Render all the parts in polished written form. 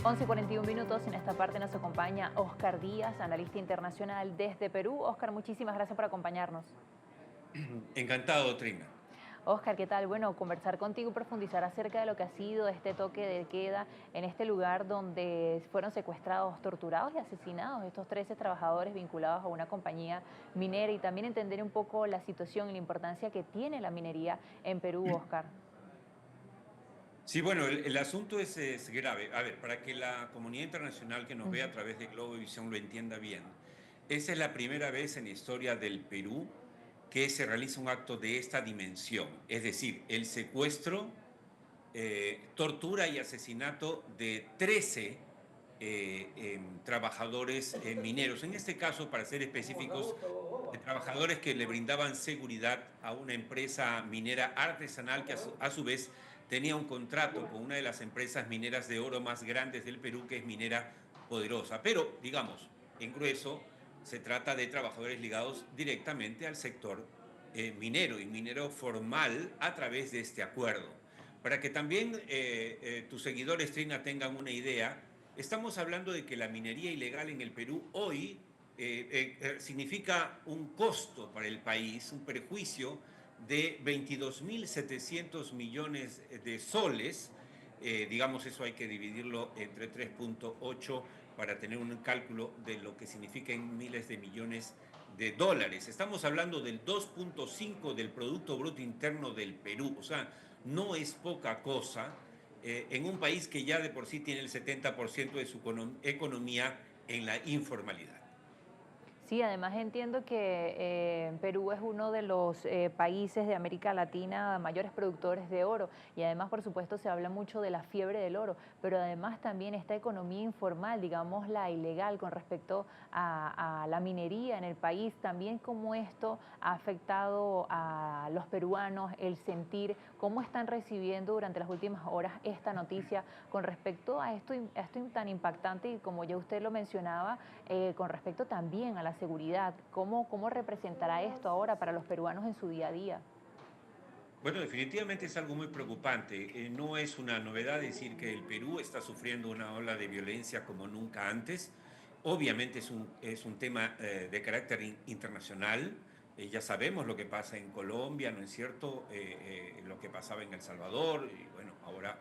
11:41. En esta parte nos acompaña Oscar Díaz, analista internacional desde Perú. Oscar, muchísimas gracias por acompañarnos. Encantado, Trina. Oscar, ¿qué tal? Bueno, conversar contigo y profundizar acerca de lo que ha sido este toque de queda en este lugar donde fueron secuestrados, torturados y asesinados estos 13 trabajadores vinculados a una compañía minera, y también entender un poco la situación y la importancia que tiene la minería en Perú, Oscar. Sí, bueno, el asunto es grave. A ver, para que la comunidad internacional que nos ve a Ujú. través de Globovisión lo entienda bien, esa es la primera vez en la historia del Perú que se realiza un acto de esta dimensión, es decir, el secuestro, tortura y asesinato de 13 trabajadores mineros. En este caso, para ser específicos, de trabajadores que le brindaban seguridad a una empresa minera artesanal que a su vez tenía un contrato con una de las empresas mineras de oro más grandes del Perú, que es Minera Poderosa. Pero, digamos, en grueso, se trata de trabajadores ligados directamente al sector minero y minero formal a través de este acuerdo. Para que también tus seguidores, Trina, tengan una idea, estamos hablando de que la minería ilegal en el Perú hoy significa un costo para el país, un perjuicio de 22.700 millones de soles. Digamos, eso hay que dividirlo entre 3,8 para tener un cálculo de lo que significa en miles de millones de dólares. Estamos hablando del 2,5 del Producto Bruto Interno del Perú. O sea, no es poca cosa en un país que ya de por sí tiene el 70% de su economía en la informalidad. Sí, además entiendo que Perú es uno de los países de América Latina mayores productores de oro, y además, por supuesto, se habla mucho de la fiebre del oro, pero además también esta economía informal, digamos la ilegal, con respecto a la minería en el país, también cómo esto ha afectado a los peruanos, el sentir, cómo están recibiendo durante las últimas horas esta noticia con respecto a esto tan impactante, y como ya usted lo mencionaba, con respecto también a la seguridad. ¿Cómo representará esto ahora para los peruanos en su día a día? Bueno, definitivamente es algo muy preocupante. No es una novedad decir que el Perú está sufriendo una ola de violencia como nunca antes. Obviamente es un tema de carácter internacional. Ya sabemos lo que pasa en Colombia, ¿no es cierto? Lo que pasaba en El Salvador y bueno, ahora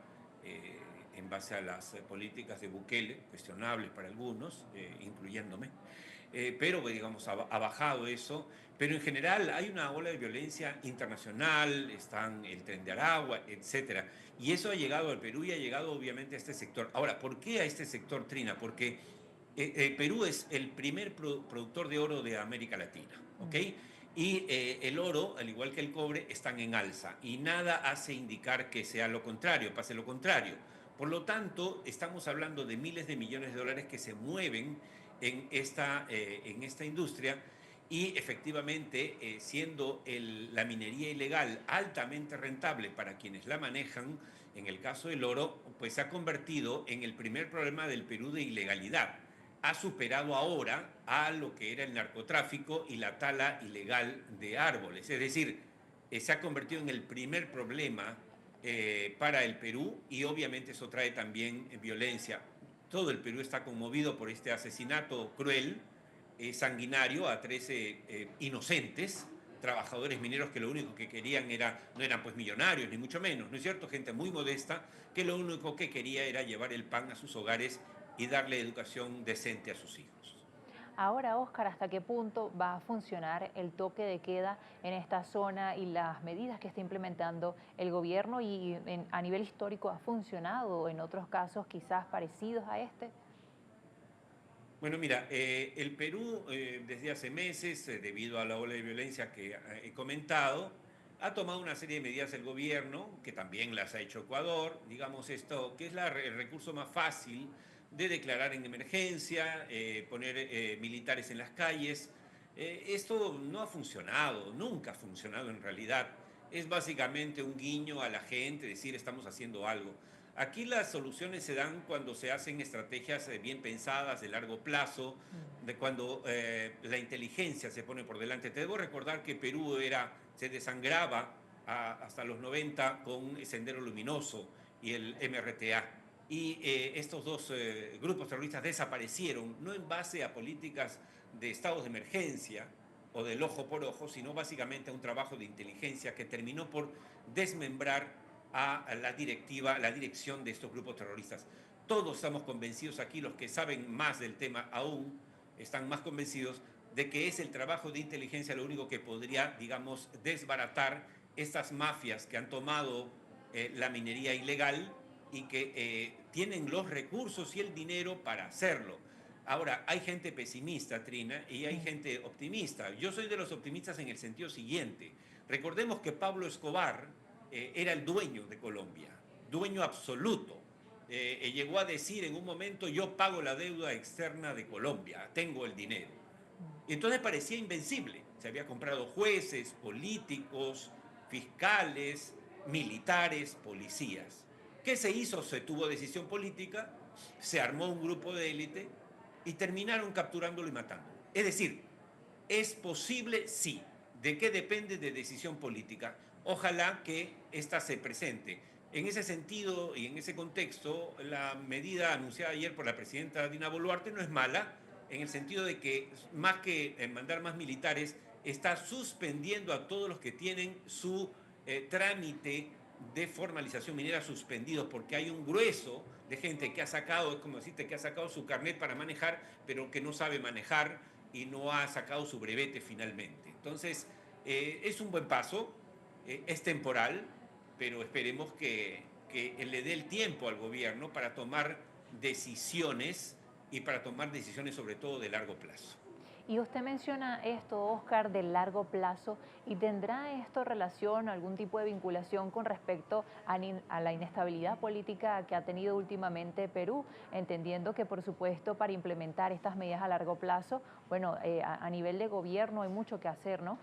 en base a las políticas de Bukele, cuestionables para algunos, incluyéndome, pero pues, digamos, ha bajado eso, pero en general hay una ola de violencia internacional, están el Tren de Aragua, etcétera, y eso ha llegado al Perú y ha llegado obviamente a este sector. Ahora, ¿por qué a este sector, Trina? Porque Perú es el primer productor de oro de América Latina, ¿ok? Mm. Y el oro, al igual que el cobre, están en alza y nada hace indicar que sea lo contrario, pase lo contrario. Por lo tanto, estamos hablando de miles de millones de dólares que se mueven en esta industria y efectivamente, siendo la minería ilegal altamente rentable para quienes la manejan, en el caso del oro, pues se ha convertido en el primer problema del Perú de ilegalidad. Ha superado ahora a lo que era el narcotráfico y la tala ilegal de árboles. Es decir, se ha convertido en el primer problema para el Perú y obviamente eso trae también violencia. Todo el Perú está conmovido por este asesinato cruel, sanguinario a 13 inocentes trabajadores mineros que lo único que querían no eran pues millonarios, ni mucho menos, ¿no es cierto? Gente muy modesta que lo único que quería era llevar el pan a sus hogares y darle educación decente a sus hijos. Ahora, Oscar, ¿hasta qué punto va a funcionar el toque de queda en esta zona y las medidas que está implementando el gobierno? Y a nivel histórico, ¿ha funcionado en otros casos quizás parecidos a este? Bueno, mira, el Perú desde hace meses, debido a la ola de violencia que he comentado, ha tomado una serie de medidas el gobierno, que también las ha hecho Ecuador, digamos esto, que es el recurso más fácil de declarar en emergencia, poner militares en las calles. Esto no ha funcionado, nunca ha funcionado en realidad. Es básicamente un guiño a la gente, decir estamos haciendo algo. Aquí las soluciones se dan cuando se hacen estrategias bien pensadas, de largo plazo, de cuando la inteligencia se pone por delante. Te debo recordar que Perú se desangraba hasta los 90 con Sendero Luminoso y el MRTA. y estos dos grupos terroristas desaparecieron, no en base a políticas de estados de emergencia o del ojo por ojo, sino básicamente a un trabajo de inteligencia que terminó por desmembrar a la dirección de estos grupos terroristas. Todos estamos convencidos aquí, los que saben más del tema aún, están más convencidos de que es el trabajo de inteligencia lo único que podría, digamos, desbaratar estas mafias que han tomado la minería ilegal y que tienen los recursos y el dinero para hacerlo. Ahora, hay gente pesimista, Trina, y hay gente optimista. Yo soy de los optimistas en el sentido siguiente. Recordemos que Pablo Escobar era el dueño de Colombia, dueño absoluto. Llegó a decir en un momento: yo pago la deuda externa de Colombia, tengo el dinero. Y entonces parecía invencible. Se había comprado jueces, políticos, fiscales, militares, policías. ¿Qué se hizo? Se tuvo decisión política, se armó un grupo de élite y terminaron capturándolo y matándolo. Es decir, ¿es posible? Sí. ¿De qué depende? De decisión política. Ojalá que esta se presente. En ese sentido y en ese contexto, la medida anunciada ayer por la presidenta Dina Boluarte no es mala, en el sentido de que más que mandar más militares, está suspendiendo a todos los que tienen su trámite de formalización minera suspendidos, porque hay un grueso de gente que ha sacado, es como decirte, que ha sacado su carnet para manejar, pero que no sabe manejar y no ha sacado su brevete finalmente. Entonces, es un buen paso, es temporal, pero esperemos que le dé el tiempo al gobierno para tomar decisiones y para tomar decisiones sobre todo de largo plazo. Y usted menciona esto, Oscar, de largo plazo, ¿y tendrá esto relación, algún tipo de vinculación con respecto a la inestabilidad política que ha tenido últimamente Perú? Entendiendo que, por supuesto, para implementar estas medidas a largo plazo, bueno, a nivel de gobierno hay mucho que hacer, ¿no?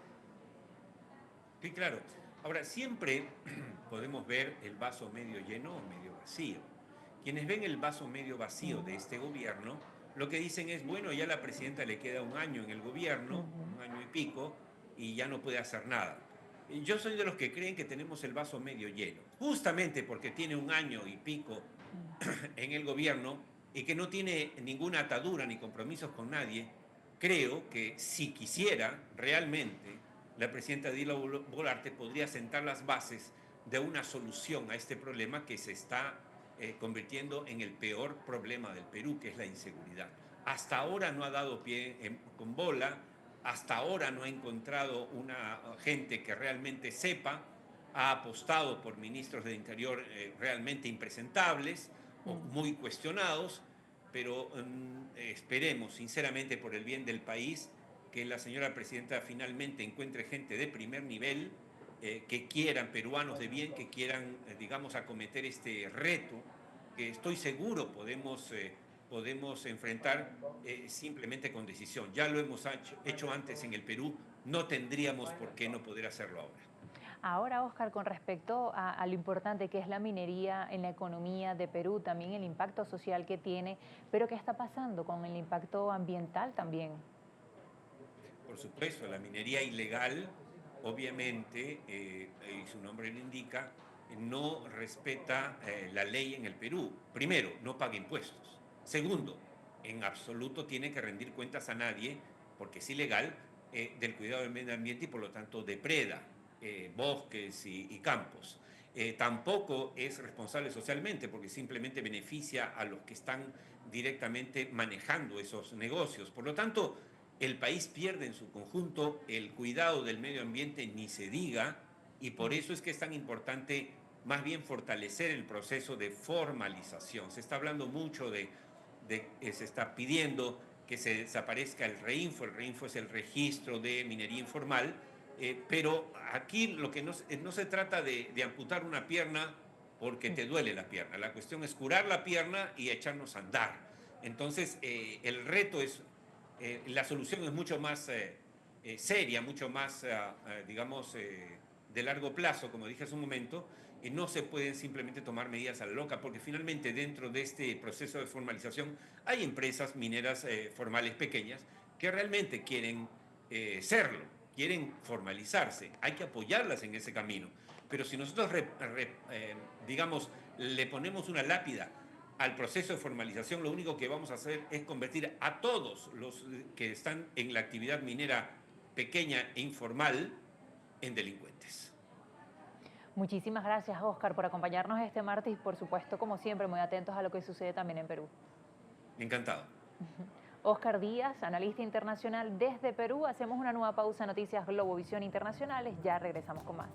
Sí, claro. Ahora, siempre podemos ver el vaso medio lleno o medio vacío. Quienes ven el vaso medio vacío de este gobierno, lo que dicen es: bueno, ya la presidenta le queda un año en el gobierno, un año y pico, y ya no puede hacer nada. Y yo soy de los que creen que tenemos el vaso medio lleno, justamente porque tiene un año y pico en el gobierno y que no tiene ninguna atadura ni compromisos con nadie. Creo que si quisiera realmente, la presidenta Dina Boluarte podría sentar las bases de una solución a este problema que se está convirtiendo en el peor problema del Perú, que es la inseguridad. Hasta ahora no ha dado pie con bola, hasta ahora no ha encontrado una gente que realmente sepa, ha apostado por ministros de Interior realmente impresentables o muy cuestionados, pero esperemos sinceramente, por el bien del país, que la señora presidenta finalmente encuentre gente de primer nivel, que quieran, peruanos de bien, que quieran, digamos, acometer este reto, que estoy seguro podemos enfrentar simplemente con decisión. Ya lo hemos hecho antes en el Perú, no tendríamos por qué no poder hacerlo ahora. Ahora, Oscar, con respecto a lo importante que es la minería en la economía de Perú, también el impacto social que tiene, pero ¿qué está pasando con el impacto ambiental también? Por supuesto, la minería ilegal, obviamente, y su nombre lo indica, no respeta la ley en el Perú. Primero, no paga impuestos. Segundo, en absoluto tiene que rendir cuentas a nadie, porque es ilegal, del cuidado del medio ambiente y por lo tanto depreda bosques y campos. Tampoco es responsable socialmente, porque simplemente beneficia a los que están directamente manejando esos negocios. Por lo tanto, el país pierde en su conjunto el cuidado del medio ambiente, ni se diga, y por eso es que es tan importante más bien fortalecer el proceso de formalización. Se está hablando mucho se está pidiendo que se desaparezca el REINFO. El REINFO es el registro de minería informal, pero aquí lo que no se trata de amputar una pierna porque te duele la pierna. La cuestión es curar la pierna y echarnos a andar. Entonces, el reto es la solución es mucho más seria, mucho más, digamos, de largo plazo, como dije hace un momento, y no se pueden simplemente tomar medidas a la loca, porque finalmente dentro de este proceso de formalización hay empresas mineras formales pequeñas que realmente quieren serlo, quieren formalizarse, hay que apoyarlas en ese camino. Pero si nosotros, digamos, le ponemos una lápida al proceso de formalización, lo único que vamos a hacer es convertir a todos los que están en la actividad minera pequeña e informal en delincuentes. Muchísimas gracias, Oscar, por acompañarnos este martes y, por supuesto, como siempre, muy atentos a lo que sucede también en Perú. Encantado. Oscar Díaz, analista internacional desde Perú. Hacemos una nueva pausa en Noticias Globovisión Internacionales. Ya regresamos con más.